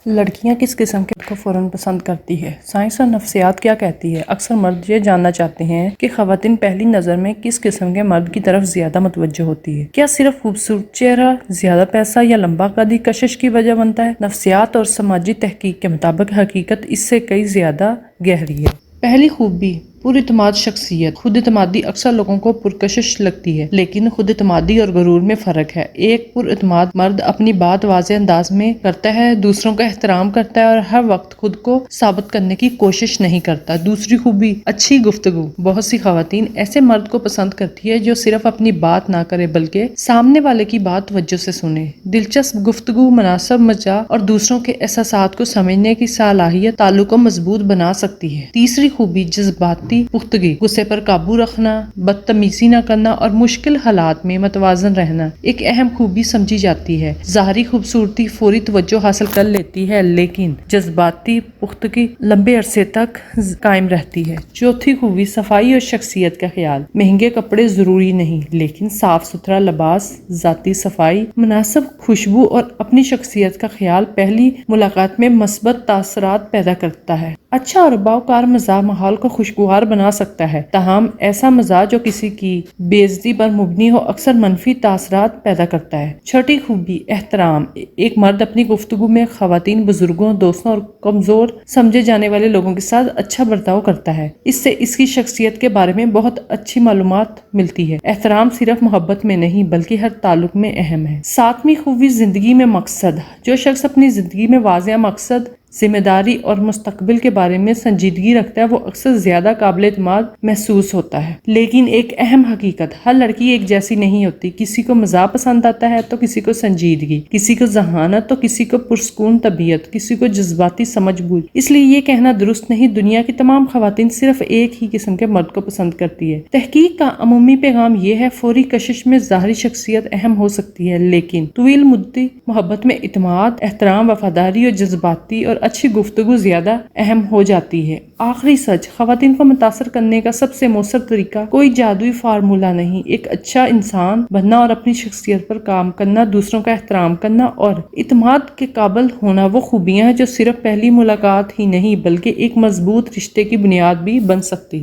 لڑکیاں کس قسم کے مرد کو فوراً پسند کرتی ہے؟ سائنس اور نفسیات کیا کہتی ہے؟ اکثر مرد یہ جاننا چاہتے ہیں کہ خواتین پہلی نظر میں کس قسم کے مرد کی طرف زیادہ متوجہ ہوتی ہے۔ کیا صرف خوبصورت چہرہ، زیادہ پیسہ یا لمبا قد ہی کشش کی وجہ بنتا ہے؟ نفسیات اور سماجی تحقیق کے مطابق حقیقت اس سے کئی زیادہ گہری ہے۔ پہلی خوبی پر اعتماد شخصیت۔ خود اعتمادی اکثر لوگوں کو پرکشش لگتی ہے، لیکن خود اعتمادی اور غرور میں فرق ہے۔ ایک پر اعتماد مرد اپنی بات واضح انداز میں کرتا ہے، دوسروں کا احترام کرتا ہے اور ہر وقت خود کو ثابت کرنے کی کوشش نہیں کرتا۔ دوسری خوبی اچھی گفتگو۔ بہت سی خواتین ایسے مرد کو پسند کرتی ہے جو صرف اپنی بات نہ کرے بلکہ سامنے والے کی بات توجہ سے سنے۔ دلچسپ گفتگو، مناسب مزاح اور دوسروں کے احساسات کو سمجھنے کی صلاحیت تعلق کو مضبوط بنا سکتی ہے۔ تیسری خوبی جذباتی پختگی۔ غصے پر قابو رکھنا، بدتمیزی نہ کرنا اور مشکل حالات میں متوازن رہنا ایک اہم خوبی سمجھی جاتی ہے۔ ظاہری خوبصورتی فوری توجہ حاصل کر لیتی ہے، لیکن جذباتی پختگی لمبے عرصے تک قائم رہتی ہے۔ چوتھی خوبی صفائی اور شخصیت کا خیال۔ مہنگے کپڑے ضروری نہیں، لیکن صاف ستھرا لباس، ذاتی صفائی، مناسب خوشبو اور اپنی شخصیت کا خیال پہلی ملاقات میں مثبت تاثرات پیدا کرتا ہے۔ اچھا اور باوقار مزاح ماحول کو خوشگوار بنا سکتا ہے، تاہم ایسا مزاح جو کسی کی بے عزتی پر مبنی ہو اکثر منفی تاثرات پیدا کرتا ہے۔ چھٹی خوبی احترام۔ ایک مرد اپنی گفتگو میں خواتین، بزرگوں، دوستوں اور کمزور سمجھے جانے والے لوگوں کے ساتھ اچھا برتاؤ کرتا ہے۔ اس سے اس کی شخصیت کے بارے میں بہت اچھی معلومات ملتی ہے۔ احترام صرف محبت میں نہیں بلکہ ہر تعلق میں اہم ہے۔ ساتویں خوبی زندگی میں مقصد۔ جو شخص اپنی زندگی میں واضح مقصد، ذمہ داری اور مستقبل کے بارے میں سنجیدگی رکھتا ہے وہ اکثر زیادہ قابل اعتماد محسوس ہوتا ہے۔ لیکن ایک اہم حقیقت، ہر لڑکی ایک جیسی نہیں ہوتی۔ کسی کو مزاح پسند آتا ہے تو کسی کو سنجیدگی، کسی کو ذہانت تو کسی کو پرسکون طبیعت، کسی کو جذباتی سمجھ بوجھ۔ اس لیے یہ کہنا درست نہیں دنیا کی تمام خواتین صرف ایک ہی قسم کے مرد کو پسند کرتی ہے۔ تحقیق کا عمومی پیغام یہ ہے، فوری کشش میں ظاہری شخصیت اہم ہو سکتی ہے، لیکن طویل مدتی محبت میں اعتماد، احترام، وفاداری اور جذباتی اور اچھی گفتگو زیادہ اہم ہو جاتی ہے۔ آخری سچ، خواتین کو متاثر کرنے کا سب سے مؤثر طریقہ کوئی جادوئی فارمولہ نہیں۔ ایک اچھا انسان بننا اور اپنی شخصیت پر کام کرنا، دوسروں کا احترام کرنا اور اعتماد کے قابل ہونا وہ خوبیاں ہیں جو صرف پہلی ملاقات ہی نہیں بلکہ ایک مضبوط رشتے کی بنیاد بھی بن سکتی ہیں۔